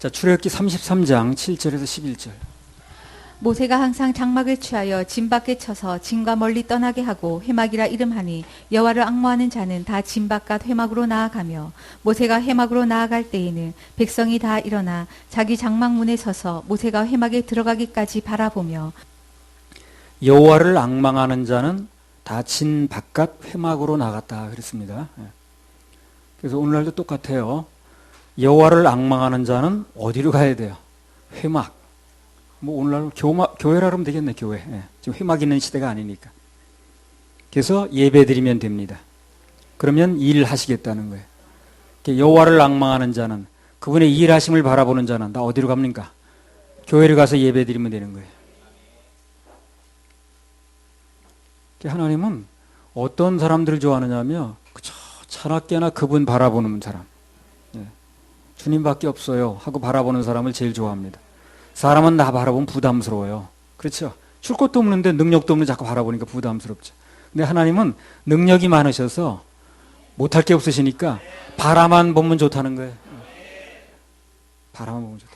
자, 출애굽기 33장 7절에서 11절. 모세가 항상 장막을 취하여 진 밖에 쳐서 진과 멀리 떠나게 하고 회막이라 이름하니 여호와를 앙모하는 자는 다 진 바깥 회막으로 나아가며 모세가 회막으로 나아갈 때에는 백성이 다 일어나 자기 장막 문에 서서 모세가 회막에 들어가기까지 바라보며 여호와를 앙망하는 자는 다 진 바깥 회막으로 나갔다 그랬습니다. 그래서 오늘날도 똑같아요. 여호와를 앙망하는 자는 어디로 가야 돼요? 회막. 뭐 오늘날 교회라 그러면 되겠네. 교회. 지금 회막 있는 시대가 아니니까. 그래서 예배 드리면 됩니다. 그러면 일하시겠다는 거예요. 여호와를 앙망하는 자는, 그분의 일하심을 바라보는 자는 다 어디로 갑니까? 교회를 가서 예배 드리면 되는 거예요. 하나님은 어떤 사람들을 좋아하느냐면 차갑게나 그분 바라보는 사람, 주님밖에 없어요 하고 바라보는 사람을 제일 좋아합니다. 사람은 나 바라보면 부담스러워요. 그렇죠? 줄 것도 없는데 능력도 없는데 자꾸 바라보니까 부담스럽죠. 근데 하나님은 능력이 많으셔서 못할 게 없으시니까 바라만 보면 좋다는 거예요. 바라만 보면 좋다.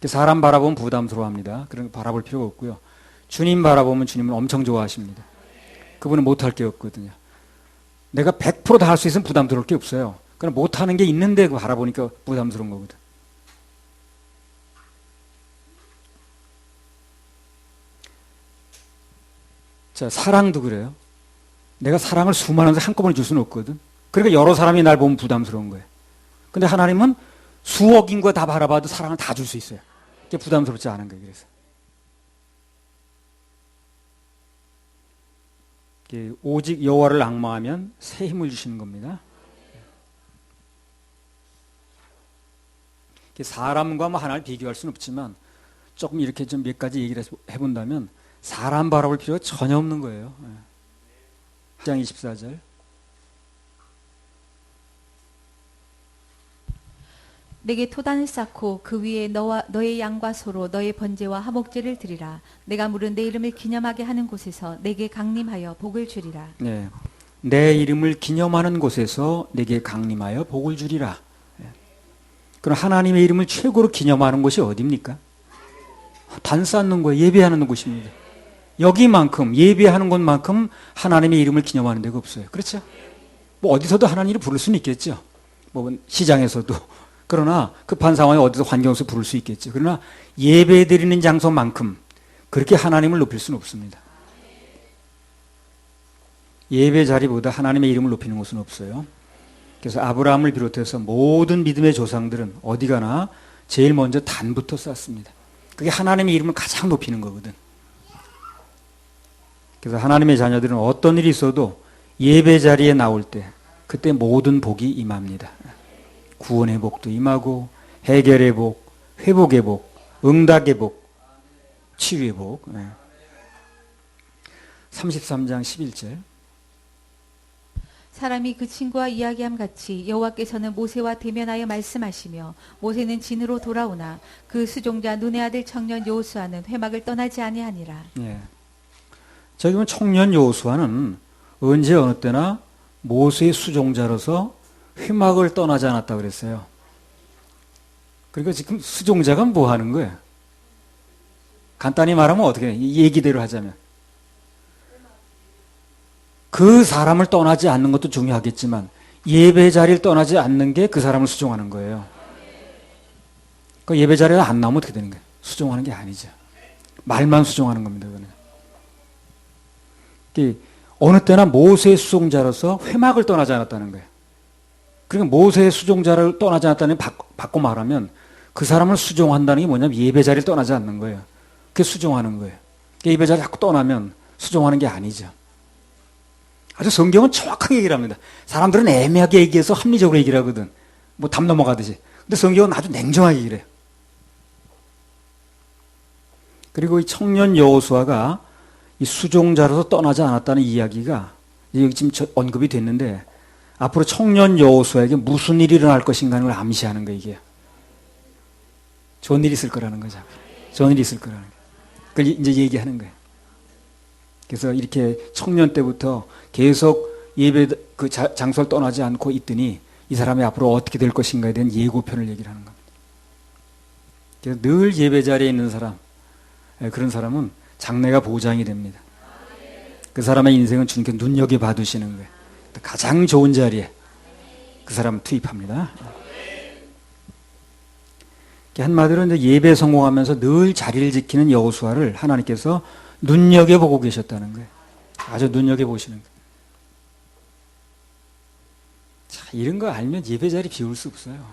사람 바라보면 부담스러워합니다. 그런 거 바라볼 필요가 없고요. 주님 바라보면 주님은 엄청 좋아하십니다. 그분은 못할 게 없거든요. 내가 100% 다 할 수 있으면 부담스러울 게 없어요. 그럼 못하는 게 있는데 바라보니까 부담스러운 거거든. 자, 사랑도 그래요. 내가 사랑을 수많은 사람 한꺼번에 줄 수는 없거든. 그러니까 여러 사람이 날 보면 부담스러운 거예요. 근데 하나님은 수억 인구가 다 바라봐도 사랑을 다 줄 수 있어요. 그게 부담스럽지 않은 거예요. 그래서 오직 여호와를 앙망하면 새 힘을 주시는 겁니다. 사람과 뭐 하나를 비교할 수는 없지만 조금 이렇게 좀 몇 가지 얘기를 해본다면 사람 바라볼 필요가 전혀 없는 거예요. 1장 24절. 내게 토단을 쌓고 그 위에 너의 양과 소로 너의 번제와 화목제를 드리라. 내가 물은 내 이름을 기념하게 하는 곳에서 내게 강림하여 복을 주리라. 네, 내 이름을 기념하는 곳에서 내게 강림하여 복을 주리라. 그럼 하나님의 이름을 최고로 기념하는 곳이 어디입니까? 단 쌓는 거예요. 예배하는 곳입니다. 여기만큼 예배하는 곳만큼 하나님의 이름을 기념하는 데가 없어요. 그렇죠? 뭐 어디서도 하나님을 부를 수는 있겠죠. 뭐 시장에서도. 그러나 급한 상황에 어디서 환경에서 부를 수 있겠죠. 그러나 예배 드리는 장소만큼 그렇게 하나님을 높일 수는 없습니다. 예배 자리보다 하나님의 이름을 높이는 곳은 없어요. 그래서 아브라함을 비롯해서 모든 믿음의 조상들은 어디 가나 제일 먼저 단부터 쌓습니다. 그게 하나님의 이름을 가장 높이는 거거든. 그래서 하나님의 자녀들은 어떤 일이 있어도 예배 자리에 나올 때 그때 모든 복이 임합니다. 구원의 복도 임하고 해결의 복, 회복의 복, 응답의 복, 치유의 복. 33장 11절. 사람이 그 친구와 이야기함 같이 여호와께서는 모세와 대면하여 말씀하시며 모세는 진으로 돌아오나 그 수종자 눈의 아들 청년 여호수아는 회막을 떠나지 아니하니라. 저기 보면 청년 여호수아는 언제 어느 때나 모세의 수종자로서 회막을 떠나지 않았다고 그랬어요. 그러니까 지금 수종자가 뭐 하는 거예요? 간단히 말하면 어떻게 해요? 얘기대로 하자면 그 사람을 떠나지 않는 것도 중요하겠지만 예배 자리를 떠나지 않는 게 그 사람을 수종하는 거예요. 그 예배 자리에 안 나오면 어떻게 되는 거예요? 수종하는 게 아니죠. 말만 수종하는 겁니다. 그거는. 어느 때나 모세의 수종자로서 회막을 떠나지 않았다는 거예요. 그러니까 모세의 수종자를 떠나지 않았다는 바꿔 말하면 그 사람을 수종한다는 게 뭐냐면 예배 자리를 떠나지 않는 거예요. 그게 수종하는 거예요. 예배 자리를 자꾸 떠나면 수종하는 게 아니죠. 아주 성경은 정확하게 얘기를 합니다. 사람들은 애매하게 얘기해서 합리적으로 얘기를 하거든. 뭐 담 넘어가듯이. 근데 성경은 아주 냉정하게 얘기를 해요. 그리고 이 청년 여호수아가 이 수종자로서 떠나지 않았다는 이야기가 여기 지금 언급이 됐는데 앞으로 청년 여호수아에게 무슨 일이 일어날 것인가 하는 걸 암시하는 거예요. 이게 좋은 일이 있을 거라는 거죠. 좋은 일이 있을 거라는 거예요. 그걸 이제 얘기하는 거예요. 그래서 이렇게 청년 때부터 계속 예배 그 장소를 떠나지 않고 있더니 이 사람이 앞으로 어떻게 될 것인가에 대한 예고편을 얘기를 하는 겁니다. 그래서 늘 예배 자리에 있는 사람, 그런 사람은 장래가 보장이 됩니다. 그 사람의 인생은 주님께 눈여겨 봐두시는 거예요. 가장 좋은 자리에 그 사람을 투입합니다. 한마디로 이제 예배 성공하면서 늘 자리를 지키는 여호수아를 하나님께서 눈여겨보고 계셨다는 거예요. 아주 눈여겨보시는 거예요. 자, 이런 거 알면 예배 자리 비울 수 없어요.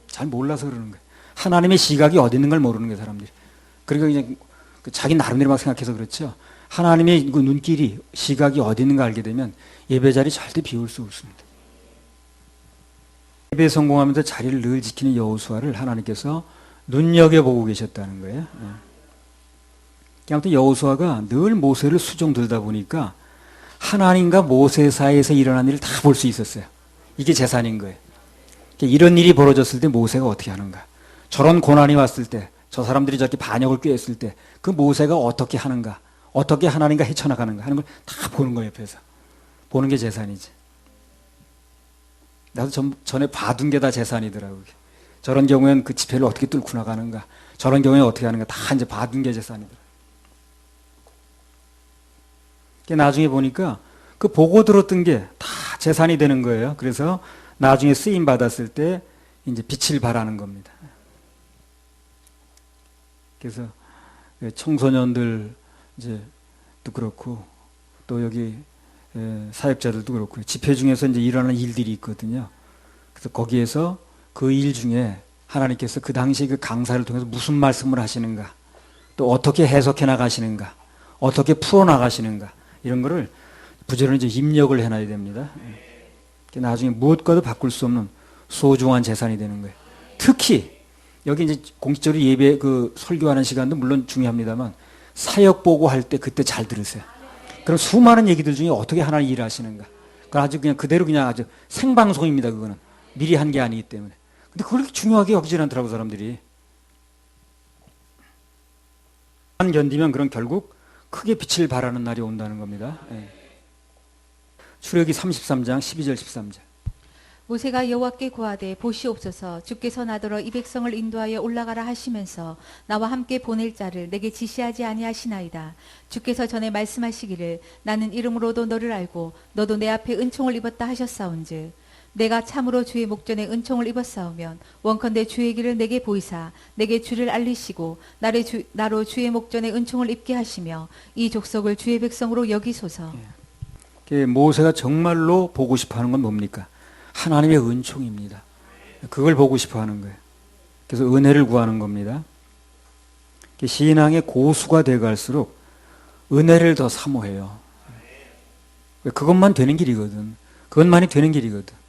잘 몰라서 그러는 거예요. 하나님의 시각이 어디 있는 걸 모르는 거예요, 사람들이. 그러니까 그냥 자기 나름대로 막 생각해서 그렇죠. 하나님의 그 눈길이, 시각이 어디 있는가 알게 되면 예배 자리 절대 비울 수 없습니다. 예배 성공하면서 자리를 늘 지키는 여호수아를 하나님께서 눈여겨보고 계셨다는 거예요. 아무튼 여호수아가 늘 모세를 수종 들다 보니까 하나님과 모세 사이에서 일어난 일을 다 볼 수 있었어요. 이게 재산인 거예요. 이런 일이 벌어졌을 때 모세가 어떻게 하는가, 저런 고난이 왔을 때, 저 사람들이 저렇게 반역을 꾀했을 때 그 모세가 어떻게 하는가, 어떻게 하나님과 헤쳐나가는가 하는 걸 다 보는 거예요. 옆에서 보는 게 재산이지. 나도 전에 봐둔 게 다 재산이더라고요. 저런 경우에는 그 지폐를 어떻게 뚫고 나가는가, 저런 경우에 어떻게 하는가 다 이제 봐둔 게 재산이더라고요. 나중에 보니까 그 보고 들었던 게 다 재산이 되는 거예요. 그래서 나중에 쓰임 받았을 때 이제 빛을 발하는 겁니다. 그래서 청소년들 이제도 그렇고 또 여기 사역자들도 그렇고 집회 중에서 이제 일어나는 일들이 있거든요. 그래서 거기에서 그 일 중에 하나님께서 그 당시 그 강사를 통해서 무슨 말씀을 하시는가, 또 어떻게 해석해 나가시는가, 어떻게 풀어 나가시는가, 이런 거를 부지런히 이제 입력을 해놔야 됩니다. 나중에 무엇과도 바꿀 수 없는 소중한 재산이 되는 거예요. 특히 여기 이제 공식적으로 예배 그 설교하는 시간도 물론 중요합니다만 사역 보고 할 때 그때 잘 들으세요. 그럼 수많은 얘기들 중에 어떻게 하나님 일하시는가, 그건 아주 그냥 그대로 그냥 아주 생방송입니다. 그거는 미리 한 게 아니기 때문에. 근데 그걸 그렇게 중요하게 여기질 않더라고 사람들이. 안 견디면 그런 결국 크게 빛을 발하는 날이 온다는 겁니다. 출애굽기 33장 12절 13절. 모세가 여호와께 고하되 보시옵소서, 주께서 나더러 이 백성을 인도하여 올라가라 하시면서 나와 함께 보낼 자를 내게 지시하지 아니하시나이다. 주께서 전에 말씀하시기를 나는 이름으로도 너를 알고 너도 내 앞에 은총을 입었다 하셨사온즉 내가 참으로 주의 목전에 은총을 입었사오면 원컨대 주의 길을 내게 보이사 내게 주를 알리시고 나로 주의 목전에 은총을 입게 하시며 이 족속을 주의 백성으로 여기소서. 모세가 정말로 보고 싶어하는 건 뭡니까? 하나님의 은총입니다. 그걸 보고 싶어하는 거예요. 그래서 은혜를 구하는 겁니다. 신앙의 고수가 돼갈수록 은혜를 더 사모해요. 그것만 되는 길이거든. 그것만이 되는 길이거든.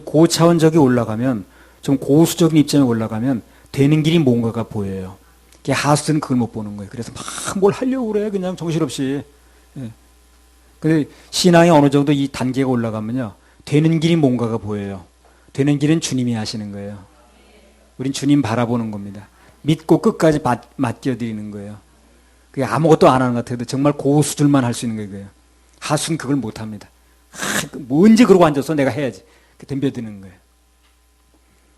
고차원적이 올라가면, 좀 고수적인 입장에 올라가면 되는 길이 뭔가가 보여요. 하수는 그걸 못 보는 거예요. 그래서 막 뭘 하려고 그래, 그냥 정신없이. 근데 신앙이 어느 정도 이 단계가 올라가면요, 되는 길이 뭔가가 보여요. 되는 길은 주님이 하시는 거예요. 우린 주님 바라보는 겁니다. 믿고 끝까지 맡겨드리는 거예요. 그게 아무것도 안 하는 것 같아도 정말 고수들만 할 수 있는 거예요. 하수는 그걸 못 합니다. 언제 그러고 앉아서 내가 해야지. 덤벼드는 거예요.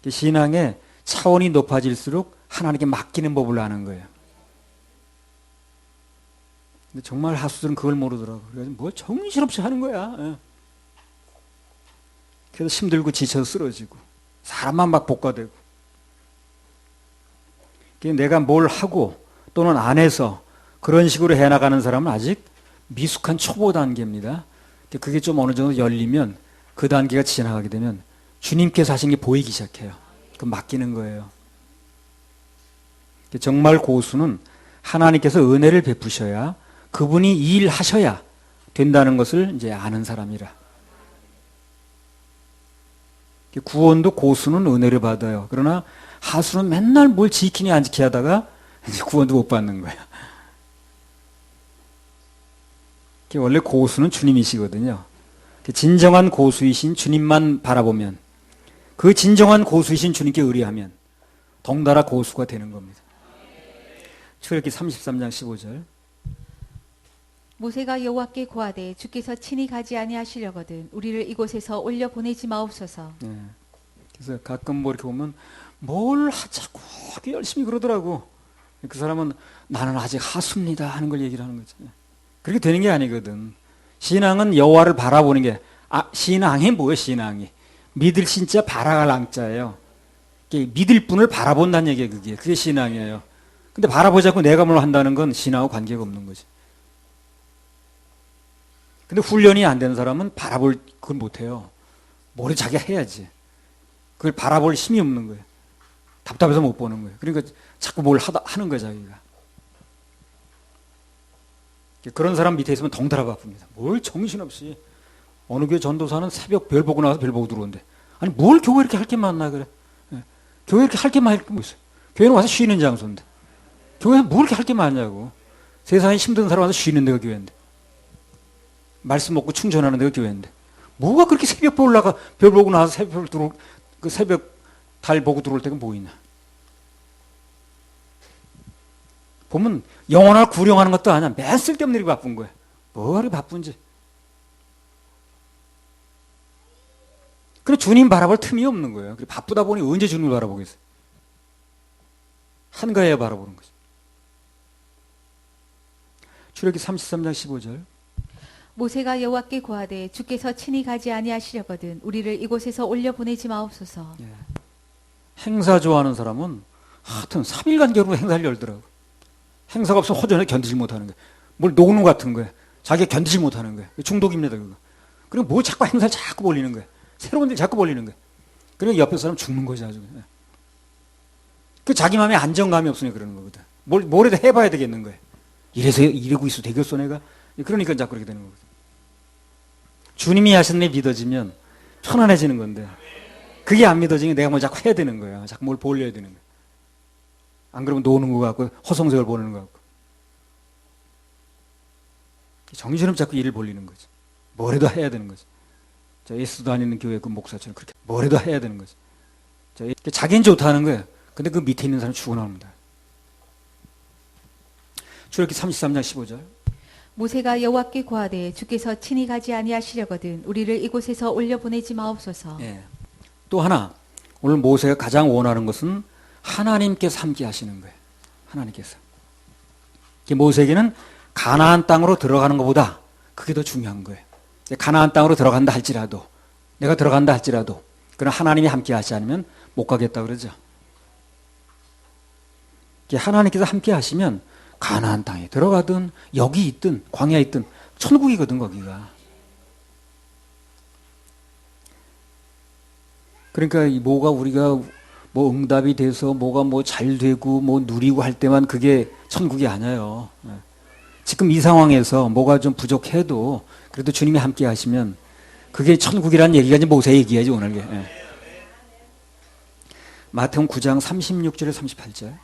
신앙의 차원이 높아질수록 하나님께 맡기는 법을 아는 거예요. 근데 정말 하수들은 그걸 모르더라고요. 그래서 뭐 정신없이 하는 거야. 그래서 힘들고 지쳐서 쓰러지고 사람만 막 볶아대고. 내가 뭘 하고 또는 안 해서 그런 식으로 해나가는 사람은 아직 미숙한 초보 단계입니다. 그게 좀 어느 정도 열리면 그 단계가 지나가게 되면 주님께서 하신 게 보이기 시작해요. 그 맡기는 거예요. 정말 고수는 하나님께서 은혜를 베푸셔야, 그분이 이 일 하셔야 된다는 것을 이제 아는 사람이라. 구원도 고수는 은혜를 받아요. 그러나 하수는 맨날 뭘 지키니 안 지키 하다가 이제 구원도 못 받는 거예요. 원래 고수는 주님이시거든요. 진정한 고수이신 주님만 바라보면, 그 진정한 고수이신 주님께 의뢰하면 덩달아 고수가 되는 겁니다. 출애굽기 33장 15절. 모세가 여호와께 고하되 주께서 친히 가지 아니하시려거든 우리를 이곳에서 올려 보내지 마옵소서. 그래서 가끔 뭐 이렇게 보면 뭘 자꾸 그렇게 열심히 그러더라고. 그 사람은 나는 아직 하수입니다 하는 걸 얘기를 하는 거죠. 그렇게 되는 게 아니거든. 신앙은 여호와를 바라보는 게, 신앙이 뭐예요? 신앙이 믿을 신자 바라갈 앙자예요. 믿을 분을 바라본다는 얘기예요. 그게 신앙이에요. 근데 바라보지 않고 내가 뭘 한다는 건 신앙하고 관계가 없는 거지. 근데 훈련이 안 되는 사람은 바라볼 그걸 못해요. 뭐를 자기가 해야지. 그걸 바라볼 힘이 없는 거예요. 답답해서 못 보는 거예요. 그러니까 자꾸 뭘 하는 거예요, 자기가. 그런 사람 밑에 있으면 덩달아 바쁩니다. 뭘 정신없이. 어느 교회 전도사는 새벽 별 보고 나와서 별 보고 들어온대. 아니, 뭘 교회 이렇게 할 게 많나, 그래. 예. 교회 이렇게 할 게 많을 게 뭐 있어요. 교회는 와서 쉬는 장소인데. 교회는 뭘 이렇게 할 게 많냐고. 세상에 힘든 사람 와서 쉬는 데가 교회인데. 말씀 먹고 충전하는 데가 교회인데. 뭐가 그렇게 새벽 올라가, 별 보고 나와서 새벽 달 보고 들어올 때가 뭐 있나. 보면 영혼을 구령하는 것도 아니야. 맨 쓸데없는 일이 바쁜 거야. 뭐가 그렇게 바쁜지. 그래 주님 바라볼 틈이 없는 거예요. 바쁘다 보니 언제 주님을 바라보겠어요. 한가해야 바라보는 거죠. 출애굽기 33장 15절. 모세가 여호와께 고하되 주께서 친히 가지 아니하시려거든 우리를 이곳에서 올려 보내지 마옵소서. 예. 행사 좋아하는 사람은 하여튼 3일간 겨루 행사를 열더라고. 행사가 없으면 허전해 견디지 못하는 거야. 뭘 노는 것 같은 거야. 자기가 견디지 못하는 거야. 중독입니다, 그거. 그리고 뭐 자꾸 행사를 자꾸 벌리는 거야. 새로운 일 자꾸 벌리는 거야. 그러니까 옆에 사람 죽는 거지, 아주. 그 자기 마음에 안정감이 없으니 그러는 거거든. 뭐라도 해봐야 되겠는 거야. 이러고 있어 되겠어, 내가? 그러니까 자꾸 그렇게 되는 거거든. 주님이 하시는 게 믿어지면 편안해지는 건데, 그게 안 믿어지면 내가 뭘 자꾸 해야 되는 거야. 자꾸 뭘 벌려야 되는 거야. 안 그러면 노는 것 같고, 허송세월 보내는 것 같고. 정신없이 자꾸 일을 벌리는 거지. 뭐라도 해야 되는 거지. 예수 다니는 교회 그 목사처럼 그렇게 뭐라도 해야 되는 거지. 자기는 좋다는 거예요. 근데 그 밑에 있는 사람은 죽어나옵니다. 출애굽기 33장 15절. 모세가 여호와께 고하되 주께서 친히 가지 아니하시려거든 우리를 이곳에서 올려 보내지 마옵소서. 예. 또 하나, 오늘 모세가 가장 원하는 것은 하나님께서 함께 하시는 거예요. 하나님께서. 모세에게는 가나안 땅으로 들어가는 것보다 그게 더 중요한 거예요. 가나안 땅으로 들어간다 할지라도, 내가 들어간다 할지라도, 그러나 하나님이 함께 하지 않으면 못 가겠다 그러죠. 하나님께서 함께 하시면 가나안 땅에 들어가든 여기 있든 광야에 있든 천국이거든, 거기가. 그러니까 뭐가 우리가 뭐 응답이 돼서 뭐가 뭐 잘 되고 뭐 누리고 할 때만 그게 천국이 아니에요. 지금 이 상황에서 뭐가 좀 부족해도 그래도 주님이 함께 하시면 그게 천국이라는 얘기가 이제 모세 얘기야지, 오늘. 예. 마태복음 9장 36절에 38절.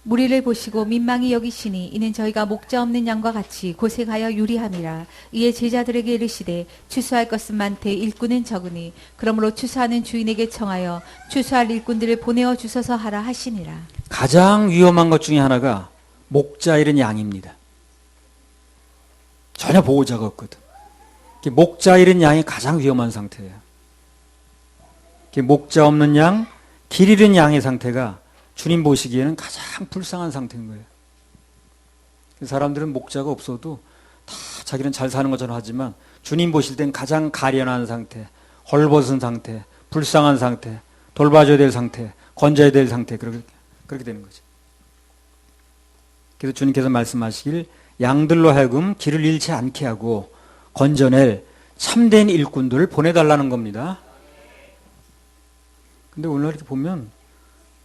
무리를 보시고 민망히 여기시니 이는 저희가 목자 없는 양과 같이 고생하여 유리함이라. 이에 제자들에게 이르시되 추수할 것은 많되 일꾼은 적으니 그러므로 추수하는 주인에게 청하여 추수할 일꾼들을 보내어 주소서 하라 하시니라. 가장 위험한 것 중에 하나가 목자 잃은 양입니다. 전혀 보호자가 없거든. 목자 잃은 양이 가장 위험한 상태예요. 목자 없는 양, 길 잃은 양의 상태가 주님 보시기에는 가장 불쌍한 상태인 거예요. 사람들은 목자가 없어도 다 자기는 잘 사는 것처럼 하지만 주님 보실 땐 가장 가련한 상태, 헐벗은 상태, 불쌍한 상태, 돌봐줘야 될 상태, 건져야 될 상태, 그렇게 되는 거죠. 그래서 주님께서 말씀하시길 양들로 하여금 길을 잃지 않게 하고 건져낼 참된 일꾼들을 보내달라는 겁니다. 근데 오늘 이렇게 보면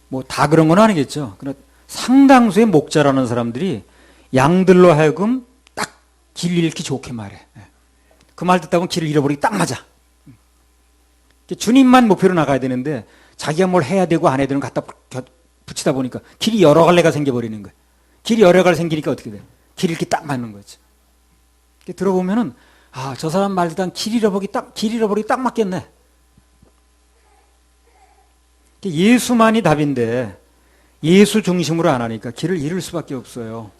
뭐 다 그런 건 아니겠죠. 그러나 상당수의 목자라는 사람들이 양들로 하여금 딱 길 잃기 좋게 말해. 그 말 듣다 보면 길을 잃어버리기 딱 맞아. 주님만 목표로 나가야 되는데 자기가 뭘 해야 되고 안 해야 되는 거 갖다 붙이다 보니까 길이 여러 갈래가 생겨버리는 거예요. 길이 여러 갈래 생기니까 어떻게 돼? 길 잃기 딱 맞는 거지. 들어보면은 저 사람 말 듣다 길 잃어버리기 딱 맞겠네. 예수만이 답인데 예수 중심으로 안 하니까 길을 잃을 수밖에 없어요.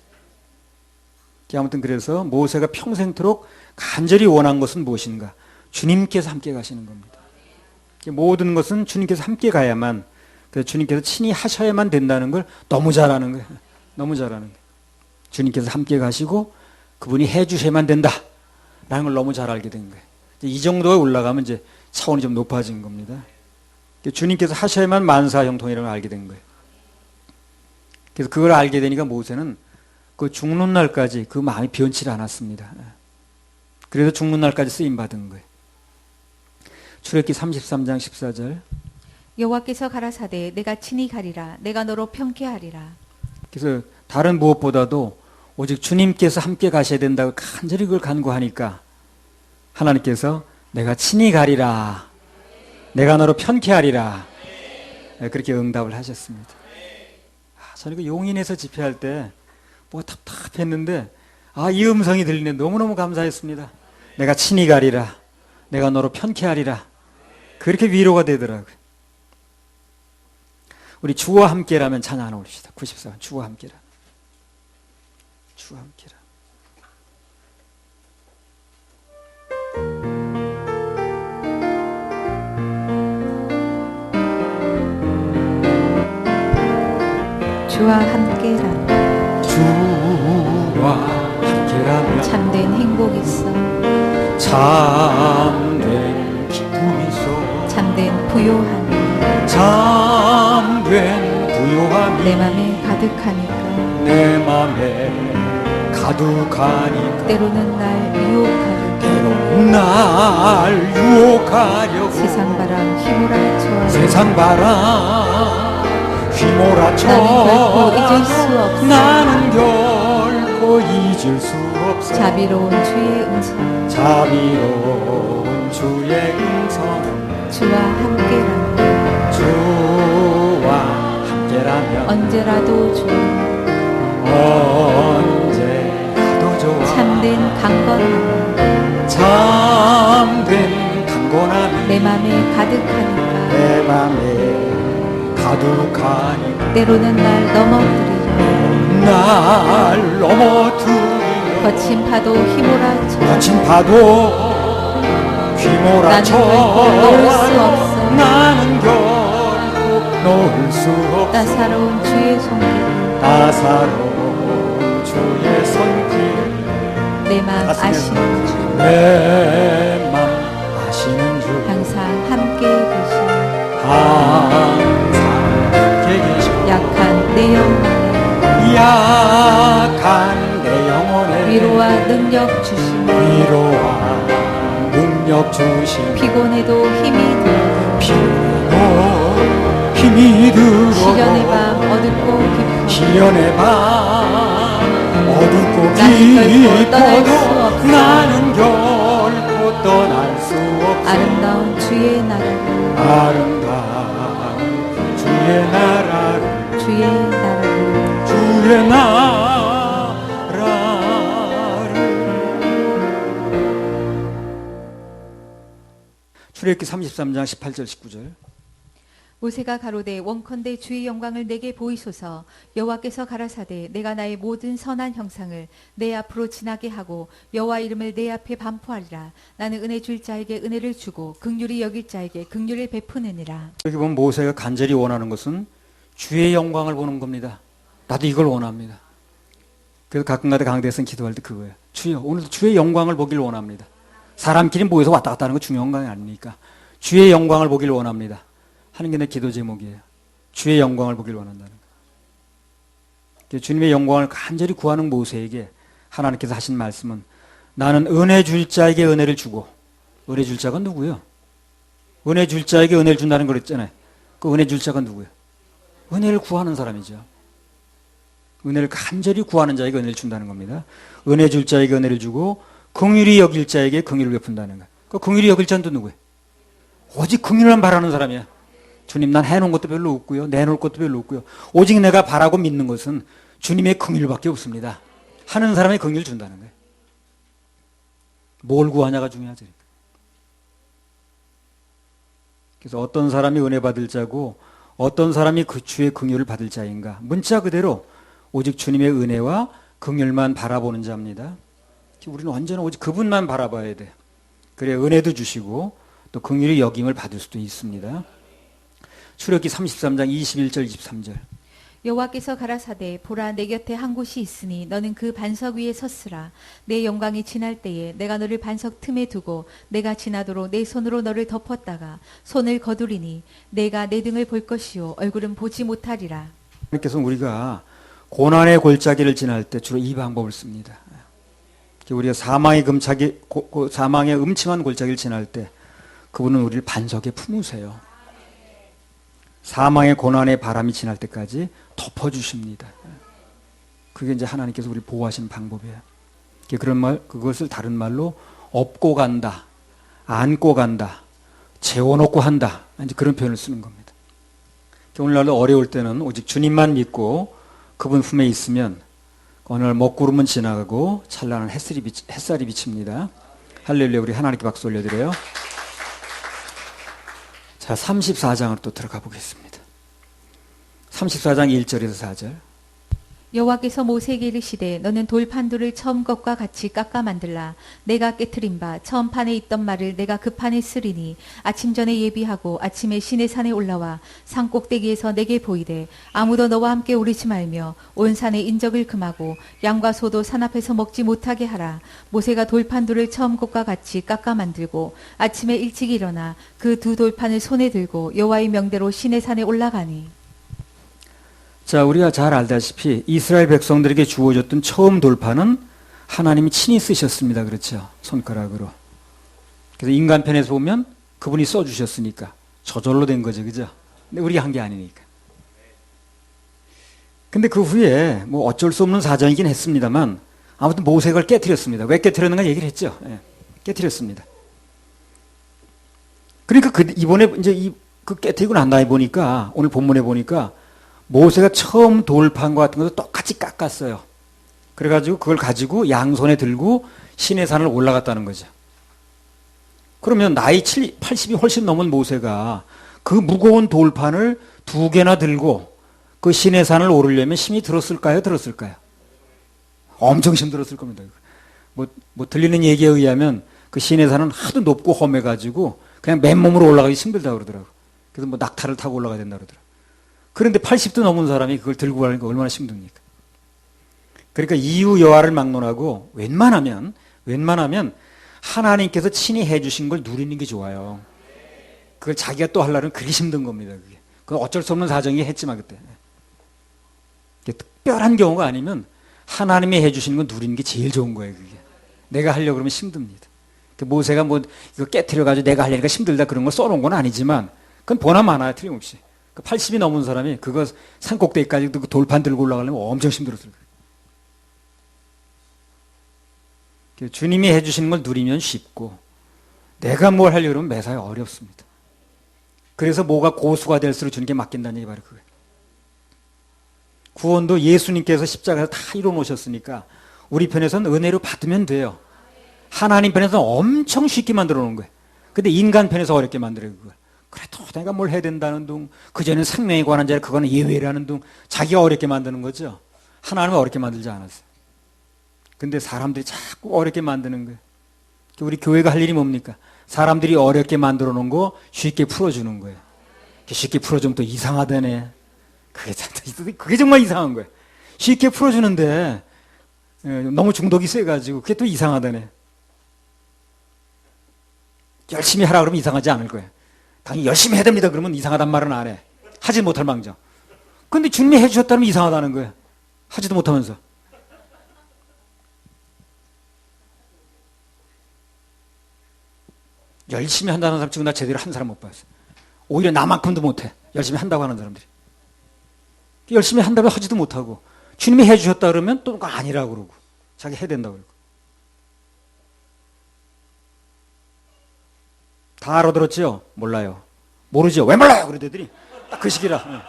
아무튼 그래서 모세가 평생토록 간절히 원한 것은 무엇인가? 주님께서 함께 가시는 겁니다. 모든 것은 주님께서 함께 가야만, 그래서 주님께서 친히 하셔야만 된다는 걸 너무 잘 아는 거예요. 너무 잘 아는 거예요. 주님께서 함께 가시고 그분이 해주셔야만 된다라는 걸 너무 잘 알게 된 거예요. 이 정도에 올라가면 이제 차원이 좀 높아진 겁니다. 주님께서 하셔야만 만사 형통이라는 걸 알게 된 거예요. 그래서 그걸 알게 되니까 모세는 그 죽는 날까지 그 마음이 변치 않았습니다. 그래서 죽는 날까지 쓰임 받은 거예요. 출애굽기 33장 14절. 여호와께서 가라사대 내가 친히 가리라 내가 너로 평케하리라. 그래서 다른 무엇보다도 오직 주님께서 함께 가셔야 된다고 간절히 그걸 간구하니까 하나님께서 내가 친히 가리라 내가 너로 편케하리라 그렇게 응답을 하셨습니다. 저는 그 용인에서 집회할 때 뭐가 답답했는데 이 음성이 들리네. 너무너무 감사했습니다. 내가 친히 가리라 내가 너로 편케하리라 그렇게 위로가 되더라고요. 우리 주와 함께라면 찬양 하나 올립시다. 94번 주와 함께라. 주와 함께라. 주와 함께라. 주와 함께라면 참된 행복 있어. 참된 기쁨 있어. 참된 부요함. 참된 부요함이 내 맘에 가득하니까. 내 맘에 가득하니까 때로는 날 유혹하려. 때로는 날 유혹하려고 세상 바람 휘몰아쳐. 세상 바람 휘몰아쳐 나는 결코 잊을 수 없어. 나는 결코 잊을 수 없어. 자비로운 주의 음성. 자비로운 주의 음성. 주와 함께라면. 주와 함께라면 언제라도 좋아. 언제라도 좋아. 참된 강건함. 참된 강건함이 내 맘에 가득하니까. 내 맘에 가득하니까 때로는 날 넘어뜨리려. 날 넘어뜨리려 거친 파도 휘몰아쳐. 거친 파도 휘몰아쳐 나는 결코 놓을 수 나는 결코 놓을 수 없어. 따사로운 주의 손길. 따사로운 주의 손길. 내 맘 아시는 주. 내 맘 아시는 주 항상 함께 계시. 항상 함께 계셔. 약한 내 영혼에 약한 내 영혼에 위로와 능력 주시며. 위로와 능력 주시며 피곤해도 힘이 들어. 피곤해도 힘이 들어. 시련의 밤 어둡고 깊어. 시련의 밤 어둡고 나는 결코 떠날 수 깊어도 없어. 나는 결코 떠날 수 없어. 아름다운 주의 나라를. 아름다운 주의 나라를 주의 나라를. 주의 나라를. 출애굽기 33장 18절 19절. 모세가 가로되 원컨대 주의 영광을 내게 보이소서. 여호와께서 가라사대 내가 나의 모든 선한 형상을 내 앞으로 지나게 하고 여호와 이름을 내 앞에 반포하리라. 나는 은혜 줄 자에게 은혜를 주고 긍휼히 여길 자에게 긍휼을 베푸느니라. 여기 보면 모세가 간절히 원하는 것은 주의 영광을 보는 겁니다. 나도 이걸 원합니다. 그래서 가끔가다 강대에서 기도할 때 그거예요. 주여 오늘도 주의 영광을 보길 원합니다. 사람끼리 모여서 왔다 갔다 하는 거 중요한 거 아닙니까? 주의 영광을 보길 원합니다 하는 게 내 기도 제목이에요. 주의 영광을 보길 원한다는 거. 주님의 영광을 간절히 구하는 모세에게 하나님께서 하신 말씀은 나는 은혜 줄 자에게 은혜를 주고. 은혜 줄 자가 누구예요? 은혜 줄 자에게 은혜를 준다는 거 그랬잖아요. 그 은혜 줄 자가 누구예요? 은혜를 구하는 사람이죠. 은혜를 간절히 구하는 자에게 은혜를 준다는 겁니다. 은혜 줄 자에게 은혜를 주고 긍휼히 여길 자에게 긍휼을 베푼다는 거예요. 그 긍휼히 여길 자는 또 누구예요? 오직 긍휼만 바라는 사람이야. 주님 난 해놓은 것도 별로 없고요. 내놓을 것도 별로 없고요. 오직 내가 바라고 믿는 것은 주님의 긍휼밖에 없습니다 하는 사람의 긍휼을 준다는 거예요. 뭘 구하냐가 중요하죠. 그래서 어떤 사람이 은혜 받을 자고 어떤 사람이 그 주의 긍휼을 받을 자인가. 문자 그대로 오직 주님의 은혜와 긍휼만 바라보는 자입니다. 우리는 언제나 오직 그분만 바라봐야 돼요. 그래야 은혜도 주시고 또 긍휼히 여김을 받을 수도 있습니다. 출애굽기 33장 21절 23절. 여호와께서 가라사대 보라 내 곁에 한 곳이 있으니 너는 그 반석 위에 섰으라. 내 영광이 지날 때에 내가 너를 반석 틈에 두고 내가 지나도록 내 손으로 너를 덮었다가 손을 거두리니 내가 내 등을 볼 것이요 얼굴은 보지 못하리라. 하나님께서 우리가 고난의 골짜기를 지날 때 주로 이 방법을 씁니다. 우리가 사망의 음침한 골짜기를 지날 때 그분은 우리를 반석에 품으세요. 사망의 고난의 바람이 지날 때까지 덮어주십니다. 그게 이제 하나님께서 우리를 보호하시는 방법이에요. 그것을 다른 말로 업고 간다, 안고 간다, 재워놓고 한다. 이제 그런 표현을 쓰는 겁니다. 오늘날도 어려울 때는 오직 주님만 믿고 그분 품에 있으면 어느 날 먹구름은 지나가고 찬란한 햇살이 비칩니다. 할렐루야. 우리 하나님께 박수 올려드려요. 자, 34장으로 또 들어가 보겠습니다. 34장 1절에서 4절. 여호와께서 모세에게 이르시되 너는 돌판들을 처음 것과 같이 깎아 만들라. 내가 깨트린 바 처음 판에 있던 말을 내가 그 판에 쓰리니 아침 전에 예비하고 아침에 시내산에 올라와 산 꼭대기에서 내게 보이되 아무도 너와 함께 오르지 말며 온 산에 인적을 금하고 양과 소도 산 앞에서 먹지 못하게 하라. 모세가 돌판들을 처음 것과 같이 깎아 만들고 아침에 일찍 일어나 그 두 돌판을 손에 들고 여호와의 명대로 시내산에 올라가니. 자, 우리가 잘 알다시피 이스라엘 백성들에게 주어졌던 처음 돌판은 하나님이 친히 쓰셨습니다. 그렇죠? 손가락으로. 그래서 인간편에서 보면 그분이 써주셨으니까 저절로 된 거죠. 그죠? 근데 우리가 한 게 아니니까. 근데 그 후에 뭐 어쩔 수 없는 사정이긴 했습니다만 아무튼 모세가 그걸 깨트렸습니다. 왜 깨트렸는가 얘기를 했죠. 예, 깨트렸습니다. 그러니까 이번에 이제 그 깨트리고 난 다음에 보니까 오늘 본문에 보니까 모세가 처음 돌판과 같은 것도 똑같이 깎았어요. 그래가지고 그걸 가지고 양손에 들고 시내산을 올라갔다는 거죠. 그러면 나이 80이 훨씬 넘은 모세가 그 무거운 돌판을 2개나 들고 그 시내산을 오르려면 힘이 들었을까요? 엄청 힘들었을 겁니다. 뭐 들리는 얘기에 의하면 그 시내산은 하도 높고 험해가지고 그냥 맨몸으로 올라가기 힘들다고 그러더라고요. 그래서 뭐 낙타를 타고 올라가야 된다고 그러더라고요. 그런데 80도 넘은 사람이 그걸 들고 가니까 얼마나 힘듭니까? 그러니까 이유 여하를 막론하고 웬만하면 하나님께서 친히 해주신 걸 누리는 게 좋아요. 그걸 자기가 또 하려면 그게 힘든 겁니다. 그게. 그건 어쩔 수 없는 사정이 했지만 그때. 특별한 경우가 아니면 하나님이 해주시는 건 누리는 게 제일 좋은 거예요. 그게. 내가 하려고 그러면 힘듭니다. 모세가 뭐 이거 깨트려가지고 내가 하려니까 힘들다 그런 걸 써놓은 건 아니지만 그건 보나 마나요. 틀림없이. 80이 넘은 사람이 그거 산꼭대기까지 그 돌판 들고 올라가려면 엄청 힘들었을 거예요. 주님이 해주시는 걸 누리면 쉽고 내가 뭘 하려고 그러면 매사에 어렵습니다. 그래서 뭐가 고수가 될수록 주님께 맡긴다는 얘기 바로 그거예요. 구원도 예수님께서 십자가에서 다 이뤄놓으셨으니까 우리 편에서는 은혜로 받으면 돼요. 하나님 편에서는 엄청 쉽게 만들어 놓은 거예요. 근데 인간 편에서 어렵게 만들어요. 그걸. 그래도 내가 뭘 해야 된다는 둥, 그전에는 생명에 관한 자리 그거는 예외라는 둥, 자기가 어렵게 만드는 거죠. 하나님은 어렵게 만들지 않았어요. 근데 사람들이 자꾸 어렵게 만드는 거예요. 우리 교회가 할 일이 뭡니까? 사람들이 어렵게 만들어 놓은 거 쉽게 풀어주는 거예요. 쉽게 풀어주면 또 이상하다네. 그게 정말 이상한 거예요. 쉽게 풀어주는데 너무 중독이 세가지고 그게 또 이상하다네. 열심히 하라 그러면 이상하지 않을 거예요. 당연히 열심히 해야 됩니다. 그러면 이상하단 말은 안 해. 하지 못할 망정. 근데 주님이 해주셨다면 이상하다는 거예요. 하지도 못하면서. 열심히 한다는 사람 지금 나 제대로 한 사람 못 봤어요. 오히려 나만큼도 못해. 열심히 한다고 하는 사람들이. 열심히 한다고 하지도 못하고 주님이 해주셨다 그러면 또 아니라고 그러고 자기 해야 된다고 그러고. 다 알아들었죠? 몰라요. 모르죠? 왜 몰라요? 그러더니 딱 그 시기라.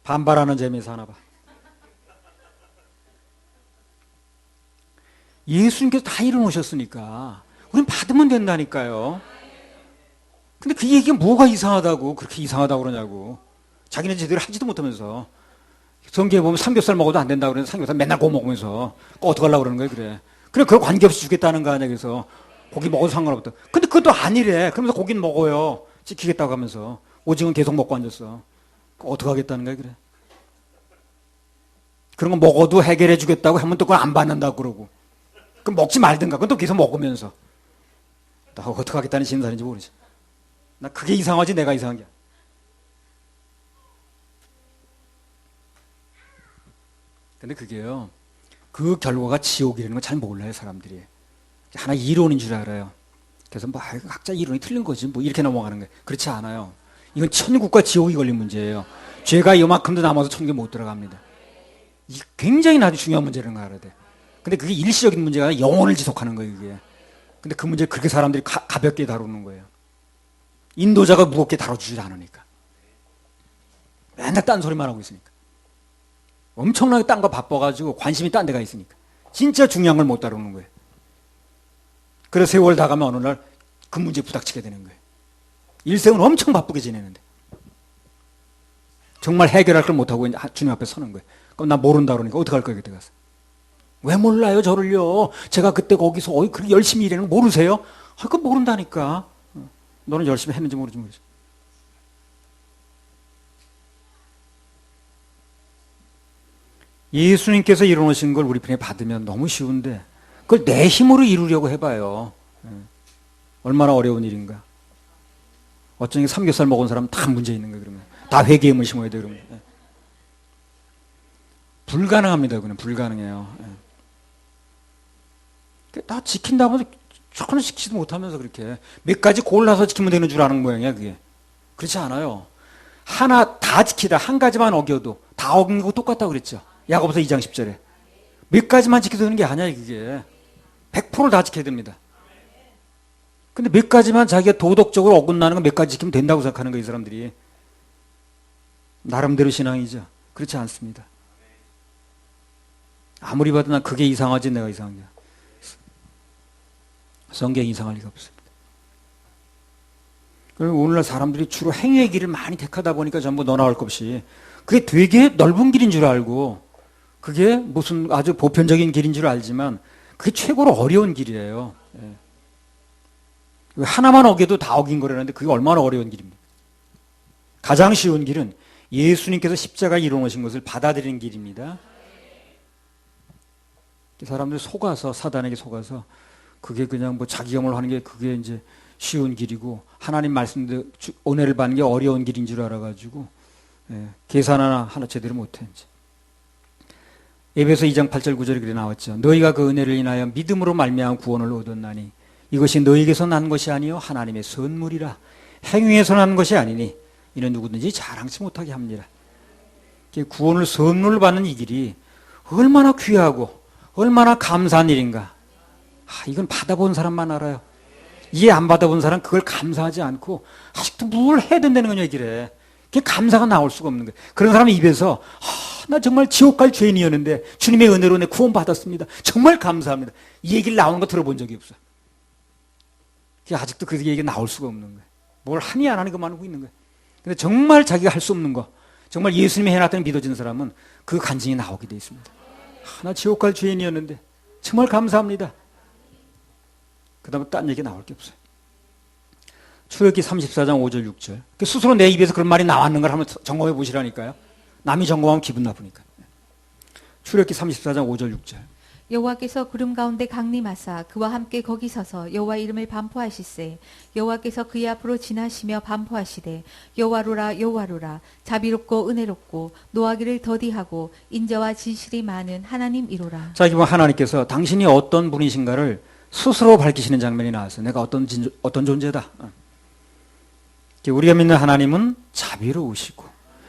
반발하는 재미에서 하나 봐. 예수님께서 다 이뤄놓으셨으니까 우린 받으면 된다니까요. 근데 그 얘기가 뭐가 이상하다고 그렇게 이상하다고 그러냐고. 자기는 제대로 하지도 못하면서 성경에 보면 삼겹살 먹어도 안 된다고 그러는데 삼겹살 맨날 구워 먹으면서 어떡하려고 그러는 거예요. 그래. 그래, 그걸 관계없이 주겠다는 거 아니야. 그래서 고기 먹어도 상관없다. 근데 그것도 아니래. 그러면서 고기는 먹어요. 지키겠다고 하면서. 오징어는 계속 먹고 앉았어. 어떻게 하겠다는 거야, 그래. 그런 거 먹어도 해결해 주겠다고 하면 또 그걸 안 받는다고 그러고. 그럼 먹지 말든가. 그건 또 계속 먹으면서. 나 어떻게 하겠다는 심산인지 모르지. 나 그게 이상하지 내가 이상한 게. 근데 그게요. 그 결과가 지옥이라는 걸 잘 몰라요, 사람들이. 하나 이론인 줄 알아요. 그래서 뭐 각자 이론이 틀린 거지 뭐 이렇게 넘어가는 거예요. 그렇지 않아요. 이건 천국과 지옥이 걸린 문제예요. 죄가 이만큼도 남아서 천국에 못 들어갑니다. 이 굉장히 아주 중요한 문제라는 걸 알아야 돼. 근데 그게 일시적인 문제가 아니라 영혼을 지속하는 거예요, 이게. 근데 그 문제를 그렇게 사람들이 가볍게 다루는 거예요. 인도자가 무겁게 다뤄주지 않으니까. 맨날 딴 소리만 하고 있으니까. 엄청나게 딴 거 바빠가지고 관심이 딴 데가 있으니까. 진짜 중요한 걸 못 다루는 거예요. 그래서 세월 다 가면 어느 날 그 문제에 부닥치게 되는 거예요. 일생은 엄청 바쁘게 지내는데. 정말 해결할 걸 못하고 이제 주님 앞에 서는 거예요. 그럼 나 모른다 그러니까 어떡할 거예요, 그때 가서. 왜 몰라요, 저를요? 제가 그때 거기서 그렇게 열심히 일하는 거 모르세요? 그거 모른다니까. 너는 열심히 했는지 모르지. 예수님께서 이루어놓으신 걸 우리 편에 받으면 너무 쉬운데 그걸 내 힘으로 이루려고 해봐요. 얼마나 어려운 일인가. 어쩌니 삼겹살 먹은 사람 다 문제 있는 거예요. 그러면 다 회개임을 심어야 돼. 그러면 불가능합니다. 그냥 불가능해요. 다 지킨다고 전혀 지키지도 못하면서 그렇게 몇 가지 골라서 지키면 되는 줄 아는 모양이야. 그게 그렇지 않아요. 하나 다 지키다 한 가지만 어겨도 다 어긴 거 똑같다고 그랬죠. 야고보서 2장 10절에 몇 가지만 지켜도 되는 게 아니야. 그게 100% 다 지켜야 됩니다. 근데 몇 가지만 자기가 도덕적으로 어긋나는 거 몇 가지 지키면 된다고 생각하는 거예요, 이 사람들이. 나름대로 신앙이죠. 그렇지 않습니다. 아무리 봐도 난 그게 이상하지 내가 이상한 게. 성경이 이상할 리가 없습니다. 그리고 오늘날 사람들이 주로 행위의 길을 많이 택하다 보니까 전부 너 나올 것 없이 그게 되게 넓은 길인 줄 알고 그게 무슨 아주 보편적인 길인 줄 알지만 그게 최고로 어려운 길이에요. 하나만 어겨도 다 어긴 거라는데 그게 얼마나 어려운 길입니까? 가장 쉬운 길은 예수님께서 십자가에 이루어놓으신 것을 받아들이는 길입니다. 사람들이 속아서 사단에게 속아서 그게 그냥 뭐 자기경을 하는 게 그게 이제 쉬운 길이고 하나님 말씀대로 은혜를 받는 게 어려운 길인 줄 알아가지고 계산 하나 제대로 못해. 이제. 에베소 2장 8절 9절에 그래 나왔죠. 너희가 그 은혜를 인하여 믿음으로 말미암아 구원을 얻었나니 이것이 너희에게서 난 것이 아니요 하나님의 선물이라. 행위에서 난 것이 아니니 이는 누구든지 자랑치 못하게 합니다. 구원을 선물로 받는 이 길이 얼마나 귀하고 얼마나 감사한 일인가. 이건 받아본 사람만 알아요. 이해 안 받아본 사람 그걸 감사하지 않고 아직도 뭘 해야 된다는 거냐 이길래 그게 감사가 나올 수가 없는 거예요. 그런 사람 입에서 나 정말 지옥 갈 죄인이었는데 주님의 은혜로 내 구원 받았습니다. 정말 감사합니다. 이 얘기를 나오는 거 들어본 적이 없어요. 아직도 그 얘기가 나올 수가 없는 거예요. 뭘 하니 안 하니 것만 하고 있는 거예요. 근데 정말 자기가 할 수 없는 거 정말 예수님이 해놨다는 믿어지는 사람은 그 간증이 나오게 돼 있습니다. 나 지옥 갈 죄인이었는데 정말 감사합니다. 그 다음에 딴 얘기 나올 게 없어요. 출애굽기 34장 5절 6절 스스로 내 입에서 그런 말이 나왔는 걸 한번 점검해 보시라니까요. 남이 점검하면 기분 나쁘니까. 출애굽기 34장 5절 6절 여호와께서 구름 가운데 강림하사 그와 함께 거기 서서 여호와 이름을 반포하시세 여호와께서 그의 앞으로 지나시며 반포하시되 여호와로라 여호와로라 자비롭고 은혜롭고 노하기를 더디하고 인자와 진실이 많은 하나님이로라. 자, 이번 하나님께서 당신이 어떤 분이신가를 스스로 밝히시는 장면이 나왔어요. 내가 어떤 존재다. 우리가 믿는 하나님은 자비로우시고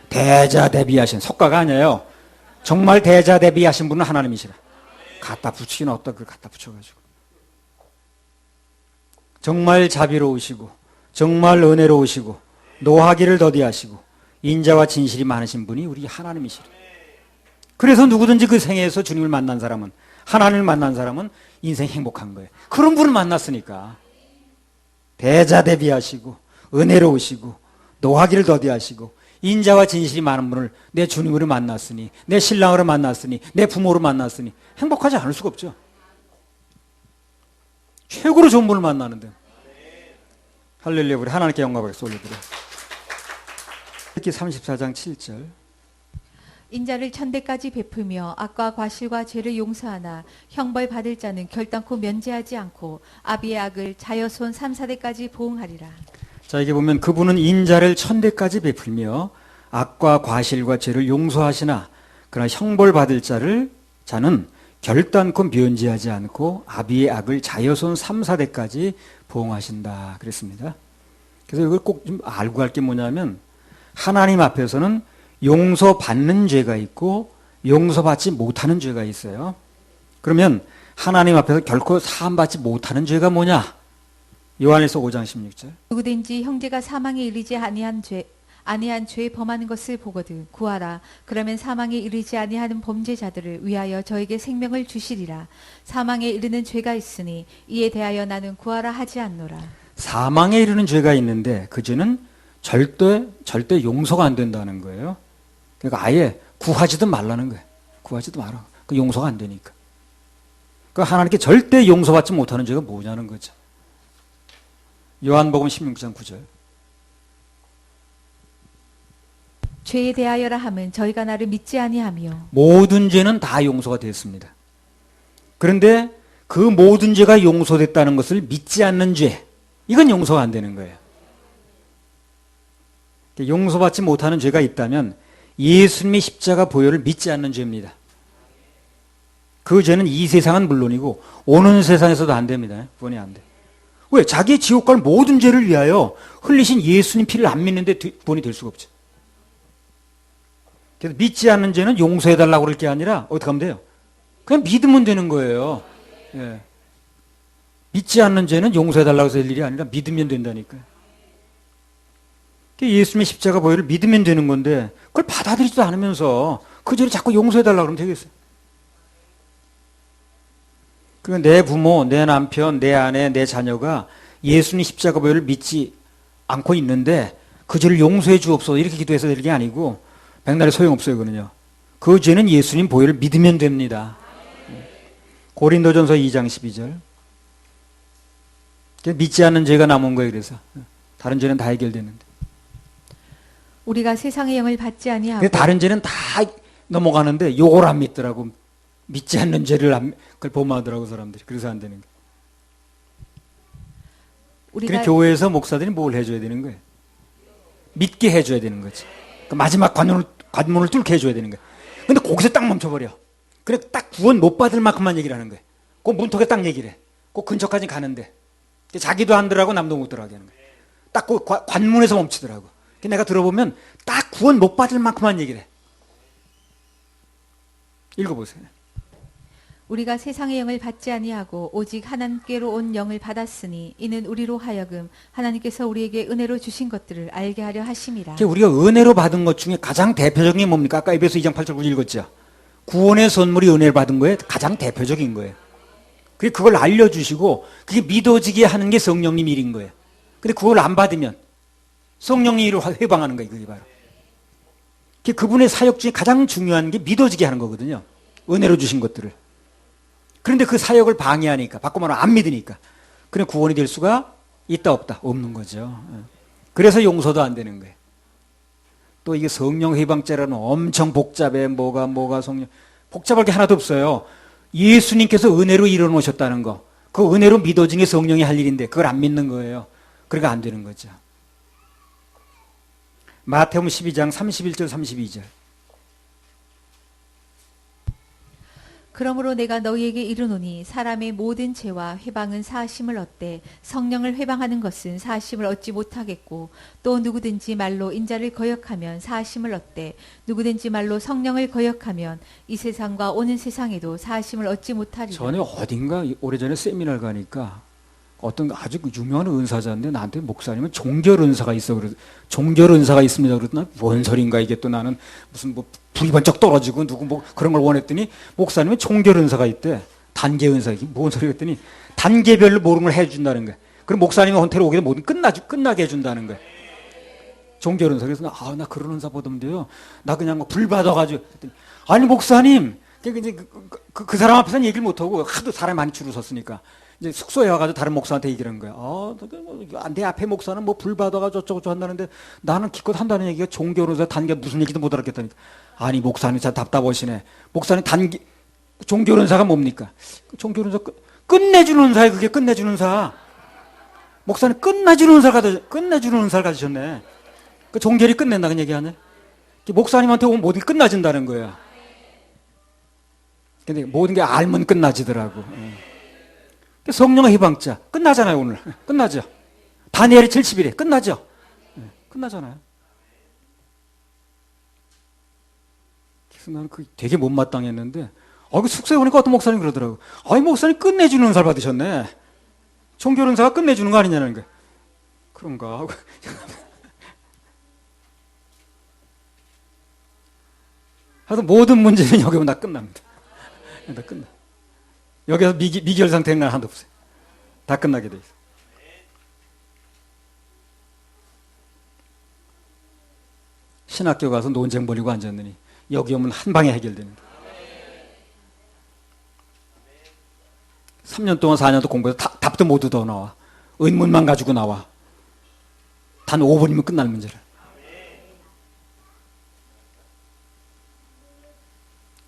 대자대비하신 석가가 아니에요. 정말 대자대비하신 분은 하나님이시라. 갖다 붙이긴 어디다 그걸 갖다 붙여가지고 정말 자비로우시고 정말 은혜로우시고 노하기를 더디하시고 인자와 진실이 많으신 분이 우리 하나님이시라. 그래서 누구든지 그 생애에서 주님을 만난 사람은 하나님을 만난 사람은 인생 행복한 거예요. 그런 분을 만났으니까 대자대비하시고 은혜로우시고 노하기를 더디하시고 인자와 진실이 많은 분을 내 주님으로 만났으니 내 신랑으로 만났으니 내 부모로 만났으니 행복하지 않을 수가 없죠. 최고로 좋은 분을 만나는데. 할렐루야. 우리 하나님께 영광 박수 올려드려. 특히 34장 7절. 인자를 천대까지 베풀며 악과 과실과 죄를 용서하나 형벌 받을 자는 결단코 면제하지 않고 아비의 악을 자여손 3, 4대까지 보응하리라. 자, 이게 보면 그분은 인자를 천대까지 베풀며 악과 과실과 죄를 용서하시나 그러나 형벌 받을 자는 결단코 면제하지 않고 아비의 악을 자여손 3, 4대까지 보응하신다 그랬습니다. 그래서 이걸 꼭 좀 알고 갈 게 뭐냐면 하나님 앞에서는 용서받는 죄가 있고 용서받지 못하는 죄가 있어요. 그러면 하나님 앞에서 결코 사함받지 못하는 죄가 뭐냐? 요한일서 5장 16절. 누구든지 형제가 사망에 이르지 아니한 죄 범하는 것을 보거든 구하라. 그러면 사망에 이르지 아니하는 범죄자들을 위하여 저에게 생명을 주시리라. 사망에 이르는 죄가 있으니 이에 대하여 나는 구하라 하지 않노라. 사망에 이르는 죄가 있는데 그 죄는 절대 용서가 안 된다는 거예요. 그러니까 아예 구하지도 말라는 거예요. 구하지도 마라. 그 용서가 안 되니까. 그 하나님께 절대 용서받지 못하는 죄가 뭐냐는 거죠. 요한복음 16장 9절. 죄에 대하여라 함은 저희가 나를 믿지 아니하며 모든 죄는 다 용서가 됐습니다. 그런데 그 모든 죄가 용서됐다는 것을 믿지 않는 죄, 이건 용서가 안 되는 거예요. 용서받지 못하는 죄가 있다면 예수님의 십자가 보혈을 믿지 않는 죄입니다. 그 죄는 이 세상은 물론이고 오는 세상에서도 안 됩니다. 구원이 안 돼. 왜? 자기의 지옥 갈 모든 죄를 위하여 흘리신 예수님 피를 안 믿는데 구원이 될 수가 없죠. 그래서 믿지 않는 죄는 용서해달라고 그럴 게 아니라 어떻게 하면 돼요? 그냥 믿으면 되는 거예요. 예. 믿지 않는 죄는 용서해달라고 해서 될 일이 아니라 믿으면 된다니까요. 예수님의 십자가 보혈을 믿으면 되는 건데 그걸 받아들이지도 않으면서 그 죄를 자꾸 용서해달라고 그러면 되겠어요. 그러니까 내 부모, 내 남편, 내 아내, 내 자녀가 예수님 십자가 보혈을 믿지 않고 있는데 그 죄를 용서해 주옵소서 이렇게 기도해서 될 게 아니고 백날에 소용없어요. 그거는요. 그 죄는 예수님 보혈을 믿으면 됩니다. 고린도전서 2장 12절. 믿지 않는 죄가 남은 거예요. 그래서 다른 죄는 다 해결되는데. 우리가 세상의 영을 받지 아니하고 다른 죄는 다 넘어가는데 요걸 안 믿더라고. 믿지 않는 죄를 그걸 범하더라고 사람들이. 그래서 안 되는 거예요. 그러니까 교회에서 목사들이 뭘 해줘야 되는 거예요? 믿게 해줘야 되는 거지. 그 마지막 관문을 뚫게 해줘야 되는 거예요. 근데 거기서 딱 멈춰버려. 그래 딱 구원 못 받을 만큼만 얘기를 하는 거예요. 그 문턱에 딱 얘기를 해. 그 근처까지 가는데 자기도 안 들어가고 남도 못 들어가게 하는 거예요. 딱 그 관문에서 멈추더라고. 내가 들어보면 딱 구원 못 받을 만큼만 얘기를 해. 읽어보세요. 우리가 세상의 영을 받지 아니하고 오직 하나님께로 온 영을 받았으니 이는 우리로 하여금 하나님께서 우리에게 은혜로 주신 것들을 알게 하려 하심이라. 우리가 은혜로 받은 것 중에 가장 대표적인 게 뭡니까? 아까 에베소 2장 8절 9절 읽었죠. 구원의 선물이 은혜를 받은 거에 가장 대표적인 거예요. 그걸 알려주시고 그게 믿어지게 하는 게 성령님 일인 거예요. 근데 그걸 안 받으면 성령님 일을 회방하는 거예요. 그게 바로. 그분의 사역 중에 가장 중요한 게 믿어지게 하는 거거든요. 은혜로 주신 것들을. 그런데 그 사역을 방해하니까, 바꿔 말하면 안 믿으니까. 그래 구원이 될 수가 있다 없다? 없는 거죠. 그래서 용서도 안 되는 거예요. 또 이게 성령 회방죄라는 엄청 복잡해. 뭐가 성령. 복잡할 게 하나도 없어요. 예수님께서 은혜로 일어놓으셨다는 거. 그 은혜로 믿어진 게 성령이 할 일인데 그걸 안 믿는 거예요. 그러니까 안 되는 거죠. 마태복음 12장 31절 32절. 그러므로 내가 너희에게 이르노니 사람의 모든 죄와 회방은 사하심을 얻되 성령을 회방하는 것은 사하심을 얻지 못하겠고 또 누구든지 말로 인자를 거역하면 사하심을 얻되 누구든지 말로 성령을 거역하면 이 세상과 오는 세상에도 사하심을 얻지 못하리라. 전에 어딘가 오래전에 세미나를 가니까 어떤 아주 유명한 은사자인데 나한테 목사님은 종결 은사가 있어 그래. 종결 은사가 있습니다. 그랬더니 뭔 소린가 이게 또 나는 무슨 불이 번쩍 떨어지고 누구 그런 걸 원했더니 목사님은 종결 은사가 있대. 단계 은사 이게 뭔 소리 했더니 단계별로 모든 걸 해준다는 거야. 그럼 목사님이 헌태로 오게 되면 모든 끝나게 해준다는 거야. 종결 은사. 그래서 나 그런 은사 보던데요. 나 그냥 불 받아가지고 했더니 아니 목사님 그 사람 앞에서는 얘기를 못하고 하도 사람이 많이 줄을 섰으니까 이제 숙소에 와가지고 다른 목사한테 얘기를 한 거야. 내 앞에 목사는 뭐 불 받아가지고 어쩌고저쩌고 한다는데 나는 기껏 한다는 얘기가 종교로서 단계 무슨 얘기도 못 알았겠다니까. 아니, 목사님 참 답답하시네. 목사님 종교론사가 뭡니까? 종교론사 끝내주는 은사에 그게 끝내주는 은사. 목사님 끝내주는 은사를 가지셨네. 그 종결이 끝낸다는 얘기 아니야? 목사님한테 오면 모든 게 끝나진다는 거야. 근데 모든 게 알면 끝나지더라고. 성령의 해방자 끝나잖아요. 오늘 끝나죠. 다니엘이 70일에 끝나죠. 끝나잖아요. 그래서 나는 그 되게 못마땅했는데 그 숙소에 오니까 어떤 목사님 그러더라고. 아니, 목사님 끝내주는 은사를 받으셨네. 종교 은사가 끝내주는 거 아니냐는 거야. 그런가 하고. 하여튼 모든 문제는 여기 오면 다 끝납니다. 다 끝나. 여기서 미결 상태는 하나도 없어요. 다 끝나게 돼 있어요. 신학교 가서 논쟁 벌이고 앉았느니 여기 오면 한 방에 해결됩니다. 3년 동안 4년 동안 공부해서 답도 못 얻어 나와. 의문만 가지고 나와. 단 5분이면 끝날 문제를.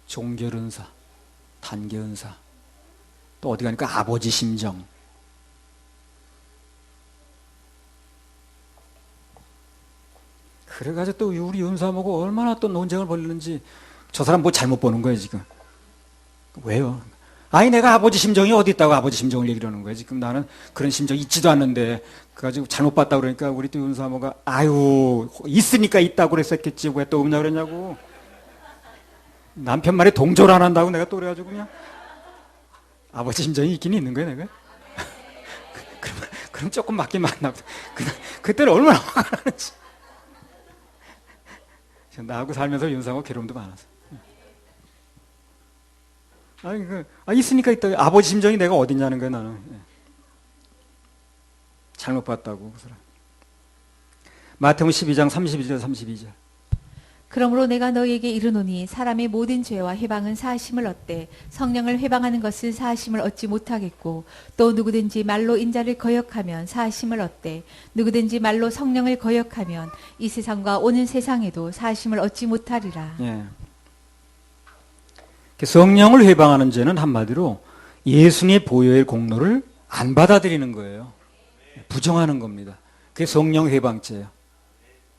종결은사, 단계은사, 또 어디 가니까 아버지 심정. 그래가지고 또 우리 은사하고 얼마나 또 논쟁을 벌이는지 저 사람 뭐 잘못 보는 거예요 지금. 왜요? 아니, 내가 아버지 심정이 어디 있다고 아버지 심정을 얘기를 하는 거야. 지금 나는 그런 심정이 있지도 않는데 그래가지고 잘못 봤다 그러니까 우리 또 은사모가 아유, 있으니까 있다고 그랬었겠지 왜 또 없냐 그랬냐고. 남편 말에 동조를 안 한다고 내가 또 그래가지고 그냥 아버지 심정이 있긴 있는 거야 내가. 그럼 조금 맞긴 맞나 보다. 그때는 얼마나 화가 나는지. 나하고 살면서 윤상하고 괴로움도 많았어. 아니, 있으니까 있다. 아버지 심정이 내가 어딨냐는 거야 나는. 잘못 봤다고 그 사람. 마태복음 12장 31절 32절. 그러므로 내가 너희에게 이르노니 사람의 모든 죄와 해방은 사하심을 얻되 성령을 회방하는 것은 사하심을 얻지 못하겠고 또 누구든지 말로 인자를 거역하면 사하심을 얻되 누구든지 말로 성령을 거역하면 이 세상과 오는 세상에도 사하심을 얻지 못하리라. 예. 성령을 회방하는 죄는 한마디로 예수님의 보혈의 공로를 안 받아들이는 거예요. 부정하는 겁니다. 그게 성령 회방죄예요.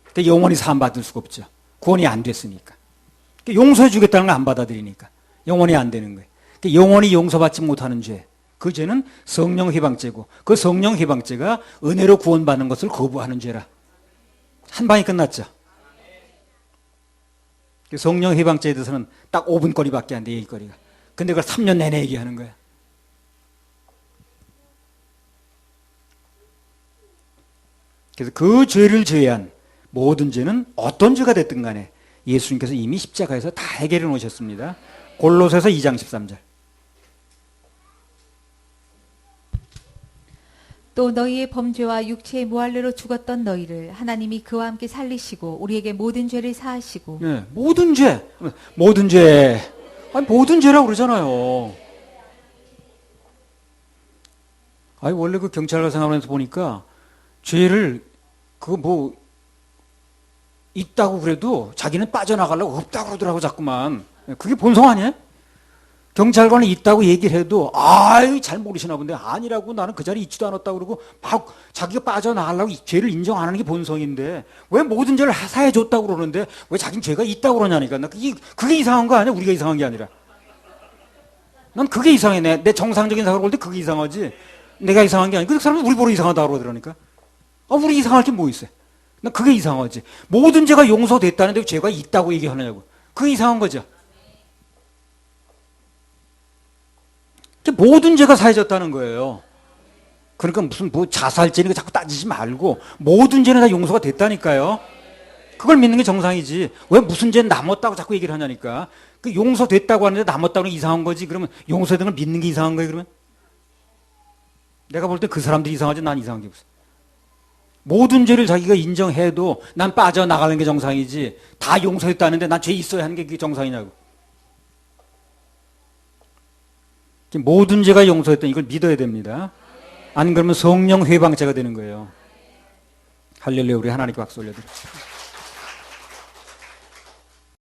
근데 영원히 사함 받을 수가 없죠. 구원이 안 됐으니까. 용서해 주겠다는 걸 안 받아들이니까. 영원히 안 되는 거예요. 영원히 용서받지 못하는 죄. 그 죄는 성령 해방죄고 그 성령 해방죄가 은혜로 구원받는 것을 거부하는 죄라. 한 방에 끝났죠. 성령 해방죄에 대해서는 딱 5분 거리밖에 안 돼, 얘기거리가. 근데 그걸 3년 내내 얘기하는 거야. 그래서 그 죄를 제외한 모든 죄는 어떤 죄가 됐든 간에 예수님께서 이미 십자가에서 다 해결해 놓으셨습니다. 골로새서 2장 13절. 또 너희의 범죄와 육체의 무할례로 죽었던 너희를 하나님이 그와 함께 살리시고 우리에게 모든 죄를 사하시고. 네, 모든 죄. 모든 죄. 아니, 모든 죄라고 그러잖아요. 아니, 원래 그 경찰관 생활하면서 보니까 죄를 있다고 그래도 자기는 빠져나가려고 없다고 그러더라고 자꾸만. 그게 본성 아니에요? 경찰관이 있다고 얘기를 해도 잘 모르시나 본데 아니라고 나는 그 자리에 있지도 않았다고 그러고 막 자기가 빠져나가려고 죄를 인정 안 하는 게 본성인데 왜 모든 죄를 사해 줬다고 그러는데 왜 자기는 죄가 있다고 그러냐니까. 그게 이상한 거 아니야? 우리가 이상한 게 아니라. 난 그게 이상해. 내 정상적인 사고를 볼 때 그게 이상하지 내가 이상한 게 아니야. 그 사람은 우리 보러 이상하다고 그러더라니까. 우리 이상할 게 뭐 있어요? 난 그게 이상하지. 모든 죄가 용서됐다는데 죄가 있다고 얘기하느냐고. 그게 이상한 거죠. 모든 죄가 사해졌다는 거예요. 그러니까 무슨 자살죄니까 자꾸 따지지 말고 모든 죄는 다 용서가 됐다니까요. 그걸 믿는 게 정상이지. 왜 무슨 죄는 남았다고 자꾸 얘기를 하냐니까. 그 용서됐다고 하는데 남았다고 하는 게 이상한 거지. 그러면 용서된 걸 믿는 게 이상한 거예요, 그러면? 내가 볼 때 그 사람들이 이상하지 난 이상한 게 없어. 모든 죄를 자기가 인정해도 난 빠져나가는 게 정상이지. 다 용서했다는데 난 죄 있어야 하는 게 그게 정상이냐고. 모든 죄가 용서했다. 이걸 믿어야 됩니다. 안 그러면 성령 회방죄가 되는 거예요. 할렐루야. 우리 하나님께 박수 올려드립시다.